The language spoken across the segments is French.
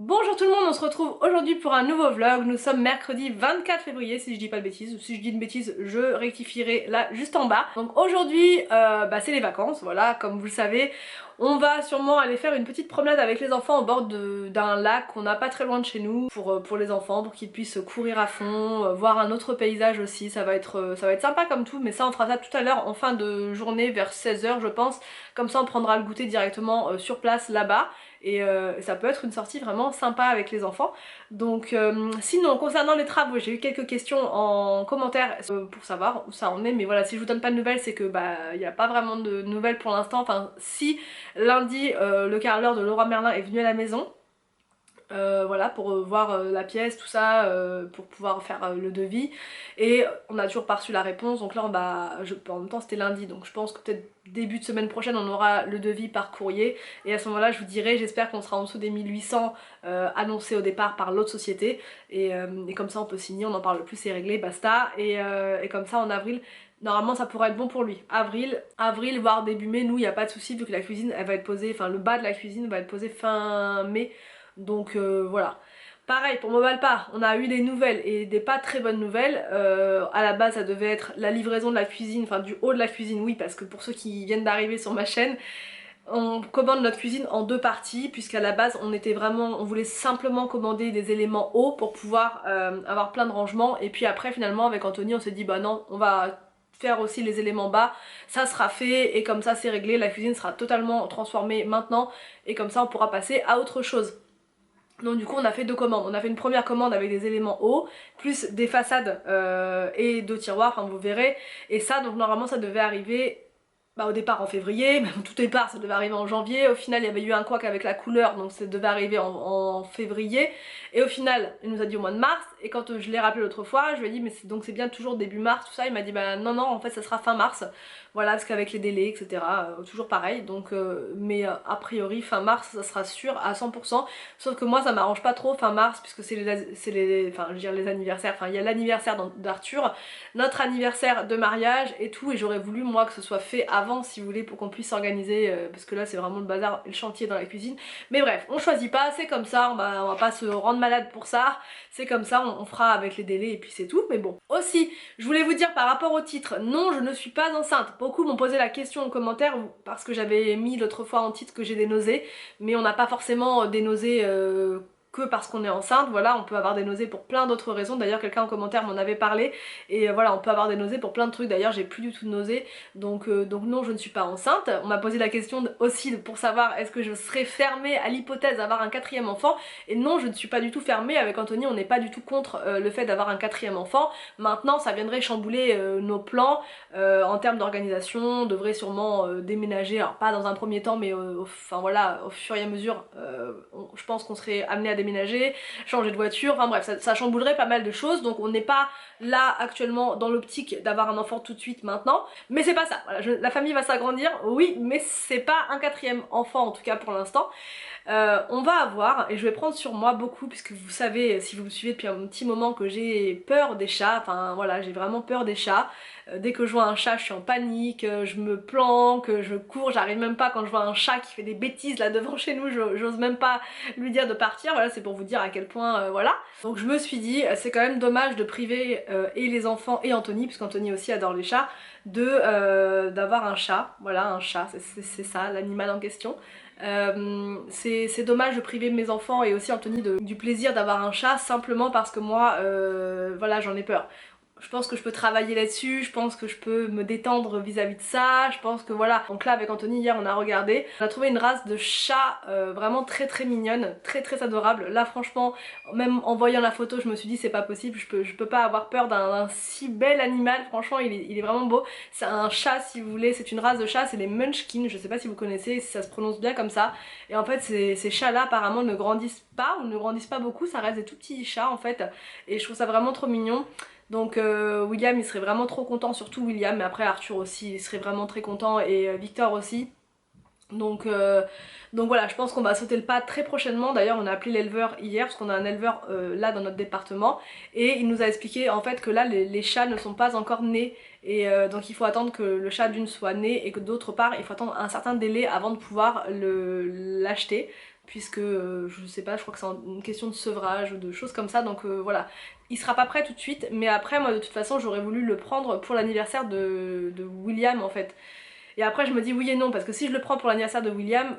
Bonjour tout le monde, on se retrouve aujourd'hui pour un nouveau vlog. Nous sommes mercredi 24 février si je dis pas de bêtises, ou si je dis une bêtise je rectifierai là juste en bas. Donc aujourd'hui c'est les vacances, voilà, comme vous le savez. On va sûrement aller faire une petite promenade avec les enfants au bord d'un lac qu'on n'a pas très loin de chez nous pour les enfants, pour qu'ils puissent courir à fond, voir un autre paysage aussi. Ça va être sympa comme tout, mais ça on fera ça tout à l'heure en fin de journée vers 16h je pense. Comme ça on prendra le goûter directement sur place là-bas. Et ça peut être une sortie vraiment sympa avec les enfants. Donc sinon concernant les travaux, j'ai eu quelques questions en commentaire pour savoir où ça en est, mais voilà, si je vous donne pas de nouvelles c'est que il n'y a pas vraiment de nouvelles pour l'instant. Enfin si, lundi le carreleur de Leroy Merlin est venu à la maison. Voilà, pour voir la pièce, tout ça, pour pouvoir faire le devis, et on a toujours pas reçu la réponse. Donc là en même temps c'était lundi, donc je pense que peut-être début de semaine prochaine on aura le devis par courrier, et à ce moment là je vous dirai, j'espère qu'on sera en dessous des 1800 annoncés au départ par l'autre société, et comme ça on peut signer, on en parle plus, c'est réglé, basta, et comme ça en avril normalement ça pourrait être bon pour lui. Avril voire début mai, nous il n'y a pas de souci vu que la cuisine elle va être posée, enfin le bas de la cuisine va être posé fin mai. Donc voilà. Pareil pour Mobalpa, on a eu des nouvelles et des pas très bonnes nouvelles. À la base ça devait être la livraison de la cuisine, enfin du haut de la cuisine, oui, parce que pour ceux qui viennent d'arriver sur ma chaîne, on commande notre cuisine en deux parties, puisqu'à la base on voulait simplement commander des éléments hauts pour pouvoir avoir plein de rangements, et puis après finalement avec Anthony on s'est dit bah non, on va faire aussi les éléments bas, ça sera fait et comme ça c'est réglé, la cuisine sera totalement transformée maintenant et comme ça on pourra passer à autre chose. Donc du coup on a fait deux commandes. On a fait une première commande avec des éléments hauts, plus des façades et deux tiroirs, enfin vous verrez. Et ça donc normalement ça devait arriver au départ en février, même tout départ ça devait arriver en janvier. Au final il y avait eu un couac avec la couleur, donc ça devait arriver en février. Et au final il nous a dit au mois de mars, et quand je l'ai rappelé l'autre fois, je lui ai dit mais c'est bien toujours début mars tout ça. Il m'a dit bah non en fait ça sera fin mars. Voilà, parce qu'avec les délais etc, toujours pareil. Donc mais a priori fin mars ça sera sûr à 100%. Sauf que moi ça m'arrange pas trop fin mars, puisque c'est les anniversaires, enfin il y a l'anniversaire d'Arthur, notre anniversaire de mariage et tout, et j'aurais voulu moi que ce soit fait avant si vous voulez, pour qu'on puisse s'organiser, parce que là c'est vraiment le bazar et le chantier dans la cuisine. Mais bref, on choisit pas, c'est comme ça, on va pas se rendre malade pour ça, c'est comme ça, on fera avec les délais et puis c'est tout. Mais bon, aussi je voulais vous dire par rapport au titre, non je ne suis pas enceinte. Beaucoup m'ont posé la question en commentaire parce que j'avais mis l'autre fois en titre que j'ai des nausées, mais on n'a pas forcément des nausées que parce qu'on est enceinte. Voilà, on peut avoir des nausées pour plein d'autres raisons. D'ailleurs quelqu'un en commentaire m'en avait parlé, et voilà, on peut avoir des nausées pour plein de trucs. D'ailleurs j'ai plus du tout de nausées, donc non je ne suis pas enceinte. On m'a posé la question aussi pour savoir est-ce que je serais fermée à l'hypothèse d'avoir un quatrième enfant, et non je ne suis pas du tout fermée. Avec Anthony on n'est pas du tout contre le fait d'avoir un quatrième enfant. Maintenant ça viendrait chambouler nos plans en termes d'organisation. On devrait sûrement déménager, alors pas dans un premier temps, mais enfin voilà, au fur et à mesure je pense qu'on serait amené à déménager, changer de voiture, enfin bref ça chamboulerait pas mal de choses. Donc on n'est pas là actuellement dans l'optique d'avoir un enfant tout de suite maintenant, mais c'est pas ça, voilà, la famille va s'agrandir, oui, mais c'est pas un quatrième enfant en tout cas pour l'instant. On va avoir, et je vais prendre sur moi beaucoup, puisque vous savez si vous me suivez depuis un petit moment que j'ai peur des chats, enfin voilà, j'ai vraiment peur des chats. Dès que je vois un chat je suis en panique, je me planque, je cours, j'arrive même pas, quand je vois un chat qui fait des bêtises là devant chez nous, j'ose même pas lui dire de partir. Voilà, c'est pour vous dire à quel point voilà. Donc je me suis dit c'est quand même dommage de priver et les enfants et Anthony, puisqu'Anthony aussi adore les chats, d'avoir un chat. Voilà, un chat, c'est ça l'animal en question. C'est dommage de priver mes enfants et aussi Anthony du plaisir d'avoir un chat, simplement parce que moi voilà, j'en ai peur. Je pense que je peux travailler là-dessus, je pense que je peux me détendre vis-à-vis de ça, je pense que voilà. Donc là avec Anthony hier on a regardé, on a trouvé une race de chat vraiment très très mignonne, très très adorable. Là franchement, même en voyant la photo je me suis dit c'est pas possible, je peux pas avoir peur d'un si bel animal. Franchement il est vraiment beau. C'est un chat si vous voulez, c'est une race de chat, c'est les Munchkin, je sais pas si vous connaissez, si ça se prononce bien comme ça. Et en fait ces chats là apparemment ne grandissent pas, ou ne grandissent pas beaucoup, ça reste des tout petits chats en fait, et je trouve ça vraiment trop mignon. Donc William il serait vraiment trop content, surtout William, mais après Arthur aussi il serait vraiment très content, et Victor aussi. Donc voilà, je pense qu'on va sauter le pas très prochainement. D'ailleurs on a appelé l'éleveur hier, parce qu'on a un éleveur là dans notre département, et il nous a expliqué en fait que là les chats ne sont pas encore nés, et donc il faut attendre que le chat d'une soit né, et que d'autre part il faut attendre un certain délai avant de pouvoir l'acheter. puisque je sais pas, je crois que c'est une question de sevrage ou de choses comme ça, donc voilà. Il sera pas prêt tout de suite, mais après moi de toute façon j'aurais voulu le prendre pour l'anniversaire de William en fait. Et après je me dis oui et non, parce que si je le prends pour l'anniversaire de William,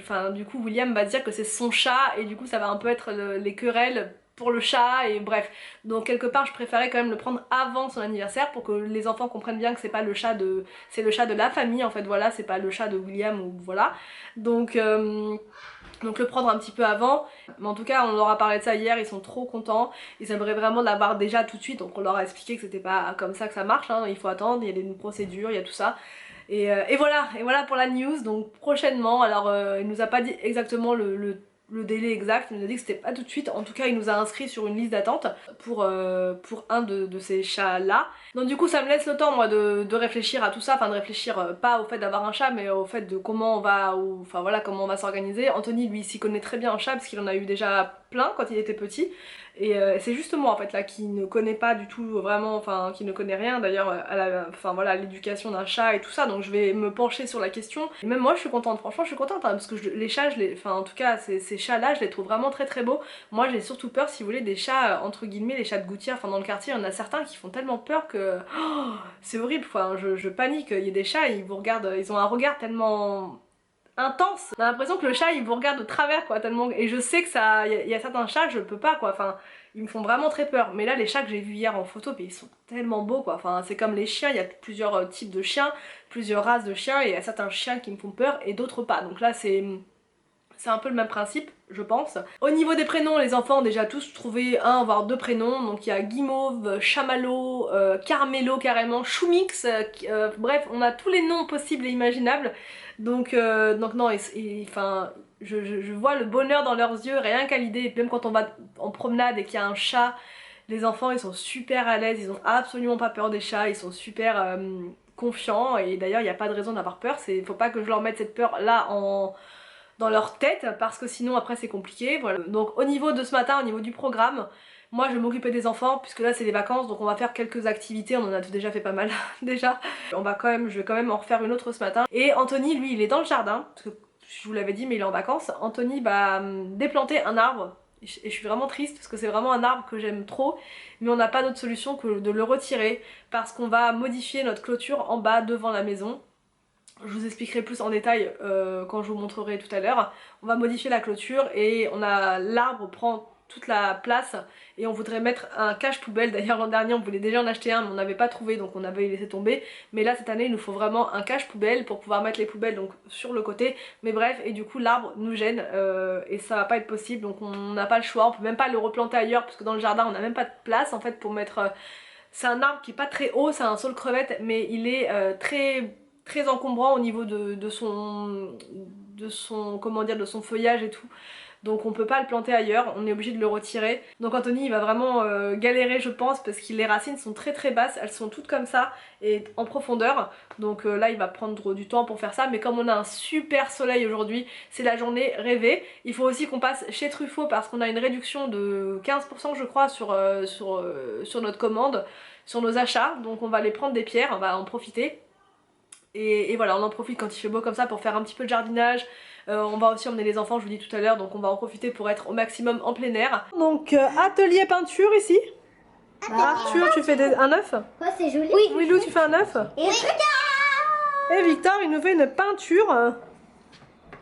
enfin du coup William va dire que c'est son chat et du coup ça va un peu être les querelles pour le chat et bref. Donc quelque part je préférais quand même le prendre avant son anniversaire pour que les enfants comprennent bien que c'est pas le chat de... c'est le chat de la famille en fait, voilà, c'est pas le chat de William ou voilà. Donc le prendre un petit peu avant, mais en tout cas on leur a parlé de ça hier, ils sont trop contents, ils aimeraient vraiment l'avoir déjà tout de suite, donc on leur a expliqué que c'était pas comme ça que ça marche, hein. Il faut attendre, il y a des procédures, il y a tout ça. Et voilà pour la news, donc prochainement, alors il nous a pas dit exactement le délai exact, il nous a dit que c'était pas tout de suite, en tout cas il nous a inscrit sur une liste d'attente pour un de ces chats là. Donc du coup ça me laisse le temps moi de réfléchir à tout ça, enfin de réfléchir pas au fait d'avoir un chat mais au fait de comment on va, enfin voilà comment on va s'organiser. Anthony lui s'y connaît très bien en chat parce qu'il en a eu déjà plein quand il était petit. Et c'est juste moi en fait là qui ne connais pas du tout vraiment, enfin qui ne connaît rien d'ailleurs enfin voilà, l'éducation d'un chat et tout ça, donc je vais me pencher sur la question. Et même moi je suis contente, franchement je suis contente hein, parce que les chats, enfin en tout cas ces chats là je les trouve vraiment très très beaux. Moi j'ai surtout peur si vous voulez des chats entre guillemets, les chats de gouttière, enfin dans le quartier il y en a certains qui font tellement peur que oh, c'est horrible, enfin je panique, il y a des chats ils vous regardent, ils ont un regard tellement... intense. On a l'impression que le chat il vous regarde de travers quoi, tellement, et je sais que ça, il y a certains chats je peux pas quoi, enfin ils me font vraiment très peur. Mais là les chats que j'ai vus hier en photo, mais ils sont tellement beaux quoi, enfin c'est comme les chiens, il y a plusieurs types de chiens, plusieurs races de chiens, et il y a certains chiens qui me font peur et d'autres pas, donc là c'est un peu le même principe je pense. Au niveau des prénoms, les enfants ont déjà tous trouvé un voire deux prénoms, donc il y a Guimauve, Chamallow, Carmelo carrément, Choumix, bref on a tous les noms possibles et imaginables. Donc non, enfin je vois le bonheur dans leurs yeux rien qu'à l'idée, et même quand on va en promenade et qu'il y a un chat, les enfants ils sont super à l'aise, ils ont absolument pas peur des chats, ils sont super confiants, et d'ailleurs il n'y a pas de raison d'avoir peur, faut pas que je leur mette cette peur là dans leur tête parce que sinon après c'est compliqué, voilà. Donc au niveau de ce matin, au niveau du programme, moi je vais m'occuper des enfants puisque là c'est les vacances, donc on va faire quelques activités, on en a déjà fait pas mal déjà. Je vais quand même en refaire une autre ce matin. Et Anthony lui il est dans le jardin, parce que je vous l'avais dit mais il est en vacances. Anthony va déplanter un arbre et je suis vraiment triste parce que c'est vraiment un arbre que j'aime trop, mais on n'a pas d'autre solution que de le retirer parce qu'on va modifier notre clôture en bas devant la maison. Je vous expliquerai plus en détail quand je vous montrerai tout à l'heure. On va modifier la clôture et l'arbre prend toute la place et on voudrait mettre un cache poubelle. D'ailleurs l'an dernier on voulait déjà en acheter un mais on n'avait pas trouvé, donc on avait laissé tomber. Mais là cette année il nous faut vraiment un cache poubelle pour pouvoir mettre les poubelles donc sur le côté. Mais bref, et du coup l'arbre nous gêne et ça va pas être possible, donc on n'a pas le choix. On peut même pas le replanter ailleurs parce que dans le jardin on n'a même pas de place en fait pour mettre... c'est un arbre qui est pas très haut, c'est un saule crevette, mais il est très encombrant au niveau de son comment dire, de son feuillage et tout, donc on peut pas le planter ailleurs, on est obligé de le retirer. Donc Anthony il va vraiment galérer je pense parce que les racines sont très basses, elles sont toutes comme ça et en profondeur, donc là il va prendre du temps pour faire ça, mais comme on a un super soleil aujourd'hui, c'est la journée rêvée. Il faut aussi qu'on passe chez Truffaut parce qu'on a une réduction de 15% je crois sur notre commande, sur nos achats, donc on va aller prendre des pierres, on va en profiter. Et voilà, on en profite quand il fait beau comme ça pour faire un petit peu de jardinage. On va aussi emmener les enfants, je vous dis tout à l'heure, donc on va en profiter pour être au maximum en plein air. Donc atelier peinture ici. Arthur, tu fais un œuf? Ouais, c'est joli. Oui. Willou, tu fais un œuf? Et Et Victor, il nous fait une peinture.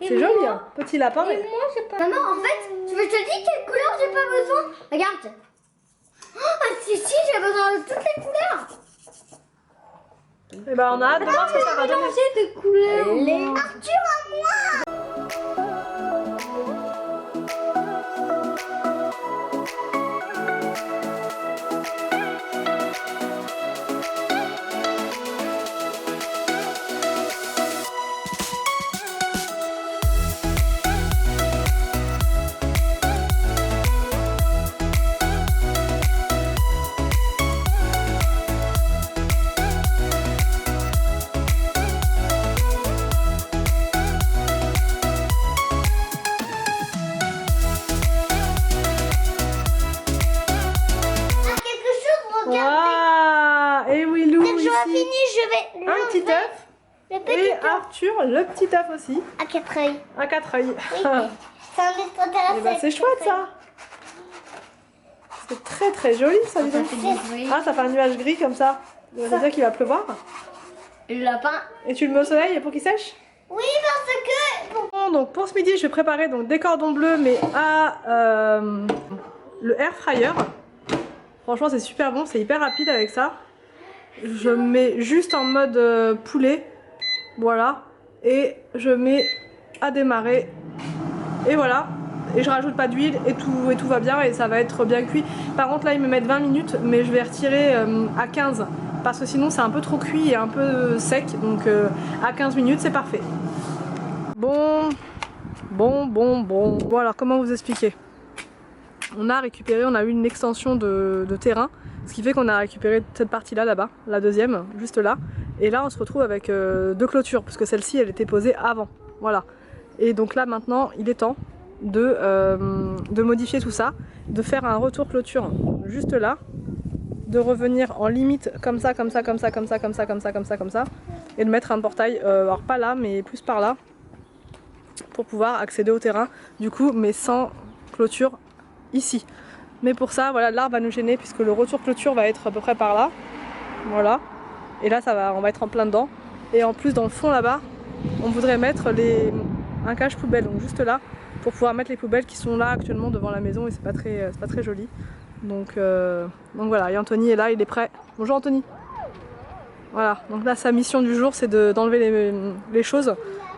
C'est joli, hein, petit lapin. Et moi, j'ai pas... Maman, en fait, je te dis quelle couleur j'ai pas besoin. Regarde. Ah si, j'ai besoin de toutes les couleurs. Et bah on a hâte de voir ce que ça va donner. De couleurs. Arthur à moi. Waouh! Et Willou Dès que ici. j'aurai fini, je vais Un petit œuf. Le petit Et œuf. Arthur, le petit œuf aussi. À 4 œils. À 4 œils. Oui. C'est un extraterrestre. Et bah c'est chouette ça. C'est très très joli ça, dis donc. Ah, ça fait un nuage gris comme ça. Ça veut dire qu'il va pleuvoir. Le lapin. Et tu le mets au soleil pour qu'il sèche? Oui, parce que... Bon, donc pour ce midi, je vais préparer donc des cordons bleus, mais à le air fryer. Franchement, c'est super bon, c'est hyper rapide avec ça. Je mets juste en mode poulet, voilà, et je mets à démarrer, et voilà. Et je rajoute pas d'huile et tout va bien et ça va être bien cuit. Par contre là ils me mettent 20 minutes, mais je vais retirer à 15 parce que sinon c'est un peu trop cuit et un peu sec, donc à 15 minutes c'est parfait. Bon, alors comment vous expliquer? On a récupéré, on a eu une extension de terrain, ce qui fait qu'on a récupéré cette partie là, là-bas, la deuxième, juste là. Et là on se retrouve avec deux clôtures, parce que celle-ci elle était posée avant, voilà. Et donc là maintenant il est temps de modifier tout ça, de faire un retour clôture juste là, de revenir en limite comme ça, comme ça, comme ça, comme ça, comme ça, comme ça, comme ça, comme ça, et de mettre un portail, alors pas là mais plus par là, pour pouvoir accéder au terrain du coup, mais sans clôture ici. Mais pour ça, voilà, l'arbre va nous gêner puisque le retour clôture va être à peu près par là, voilà, et là on va être en plein dedans. Et en plus dans le fond là-bas, on voudrait mettre un cache poubelle, donc juste là, pour pouvoir mettre les poubelles qui sont là actuellement devant la maison et c'est pas très joli. Donc voilà, et Anthony est là, il est prêt. Bonjour Anthony. Voilà, donc là sa mission du jour c'est d'enlever les choses.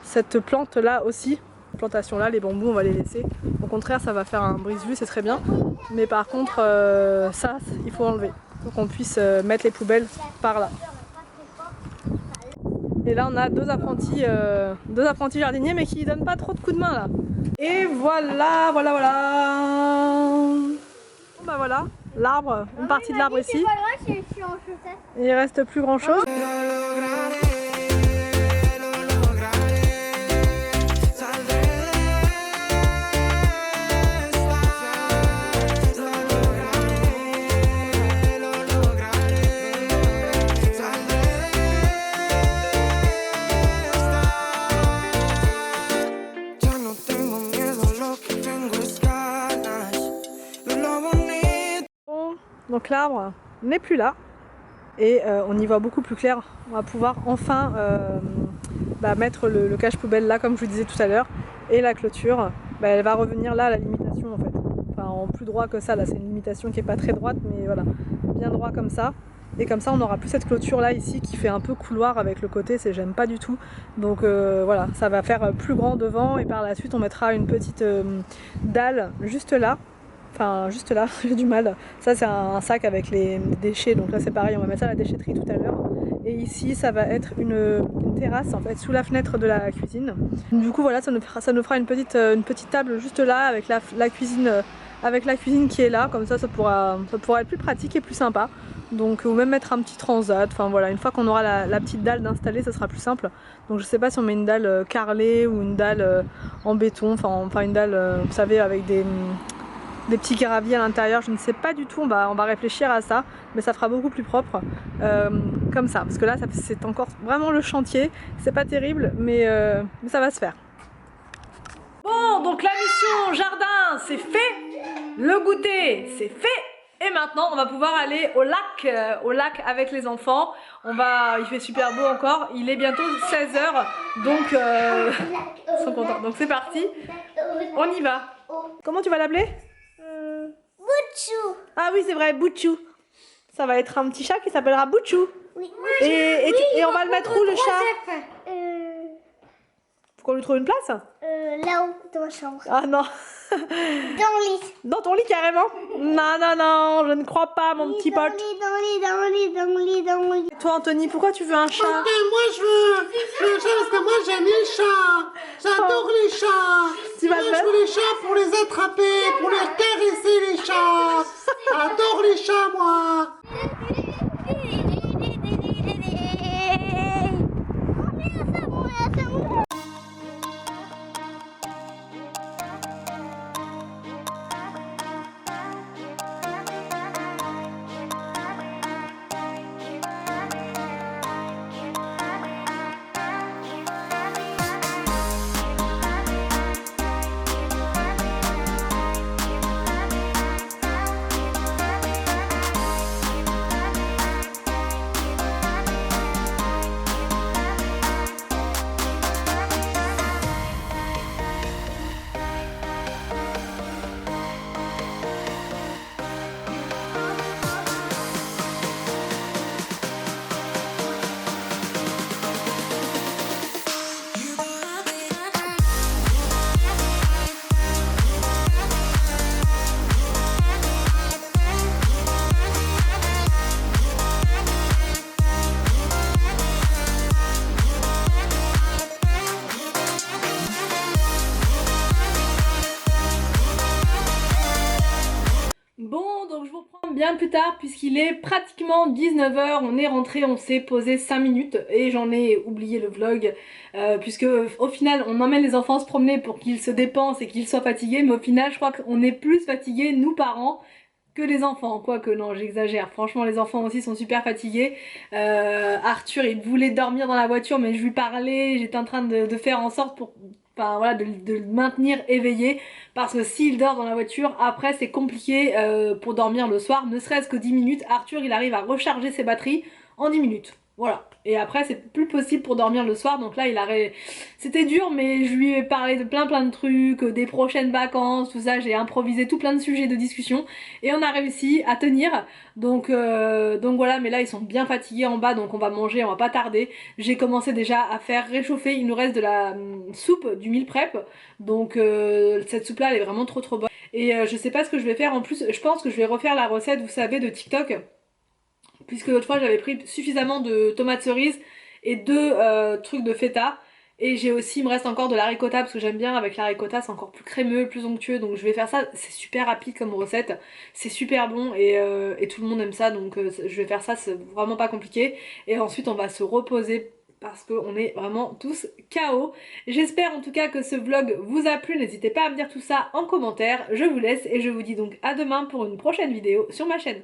Cette plante là aussi, plantation là, les bambous on va les laisser. Au contraire ça va faire un brise-vue, c'est très bien. Mais par contre ça il faut enlever pour qu'on puisse mettre les poubelles par là. Et là on a deux apprentis jardiniers mais qui donnent pas trop de coups de main là. Et voilà. Bon bah voilà, l'arbre, une partie de l'arbre ici. Et il reste plus grand chose. Donc l'arbre n'est plus là et on y voit beaucoup plus clair. On va pouvoir enfin mettre le cache poubelle là comme je vous disais tout à l'heure, et la clôture elle va revenir là à la limitation en fait. Enfin en plus droit que ça, là c'est une limitation qui est pas très droite mais voilà, bien droit comme ça. Et comme ça on n'aura plus cette clôture là ici qui fait un peu couloir avec le côté, j'aime pas du tout. Donc voilà, ça va faire plus grand devant et par la suite on mettra une petite dalle juste là. Enfin juste là, j'ai du mal. Ça c'est un sac avec les déchets, donc là c'est pareil, on va mettre ça à la déchetterie tout à l'heure. Et ici ça va être une terrasse en fait sous la fenêtre de la cuisine. Du coup voilà, ça nous fera une petite table juste là avec la cuisine qui est là, comme ça pourra être plus pratique et plus sympa. Donc ou même mettre un petit transat, enfin voilà, une fois qu'on aura la petite dalle d'installer ça sera plus simple. Donc je sais pas si on met une dalle carrelée ou une dalle en béton, enfin une dalle vous savez avec des petits graviers à l'intérieur, je ne sais pas du tout, on va réfléchir à ça, mais ça fera beaucoup plus propre comme ça, parce que là c'est encore vraiment le chantier, c'est pas terrible, mais ça va se faire. Bon, donc la mission jardin c'est fait, le goûter c'est fait, et maintenant on va pouvoir aller au lac avec les enfants. Il fait super beau encore, il est bientôt 16 h, donc ils sont contents, donc c'est parti, on y va. Comment tu vas l'appeler? Bouchou. Ah oui c'est vrai, Bouchou. Ça va être un petit chat qui s'appellera Bouchou. Oui. Et on va le mettre où le chat? Faut qu'on lui trouve une place? Là-haut, dans ma chambre. Ah non. Dans le lit. Dans ton lit carrément? Non, je ne crois pas mon petit pote. Dans le lit. Et toi Anthony, pourquoi tu veux un chat? Parce que moi je veux un chat parce que moi j'aime les chats. J'adore les chats. Tu vas Moi, le je mettre? veux les chats pour les attraper, pour les caresser les chats. J'adore les chats moi. bien plus tard puisqu'il est pratiquement 19 h. On est rentré, on s'est posé 5 minutes et j'en ai oublié le vlog puisque au final on emmène les enfants se promener pour qu'ils se dépensent et qu'ils soient fatigués, mais au final je crois qu'on est plus fatigués nous parents que les enfants, quoique non j'exagère, franchement les enfants aussi sont super fatigués. Arthur il voulait dormir dans la voiture mais je lui parlais, j'étais en train de faire en sorte pour... Enfin voilà, de le maintenir éveillé, parce que s'il dort dans la voiture, après c'est compliqué pour dormir le soir, ne serait-ce que 10 minutes. Arthur il arrive à recharger ses batteries en 10 minutes. Voilà. Et après c'est plus possible pour dormir le soir, donc là il a... C'était dur, mais je lui ai parlé de plein de trucs, des prochaines vacances, tout ça, j'ai improvisé tout plein de sujets de discussion, et on a réussi à tenir, donc voilà, mais là ils sont bien fatigués en bas, donc on va manger, on va pas tarder. J'ai commencé déjà à faire réchauffer, il nous reste de la soupe, du meal prep, donc cette soupe là elle est vraiment trop bonne. Et je sais pas ce que je vais faire en plus, je pense que je vais refaire la recette, vous savez, de TikTok, puisque l'autre fois j'avais pris suffisamment de tomates cerises et 2 trucs de feta, et j'ai aussi, il me reste encore de la ricotta parce que j'aime bien avec la ricotta, c'est encore plus crémeux, plus onctueux, donc je vais faire ça. C'est super rapide comme recette, c'est super bon et tout le monde aime ça, donc je vais faire ça, c'est vraiment pas compliqué. Et ensuite on va se reposer parce qu'on est vraiment tous KO. J'espère en tout cas que ce vlog vous a plu, n'hésitez pas à me dire tout ça en commentaire. Je vous laisse et je vous dis donc à demain pour une prochaine vidéo sur ma chaîne.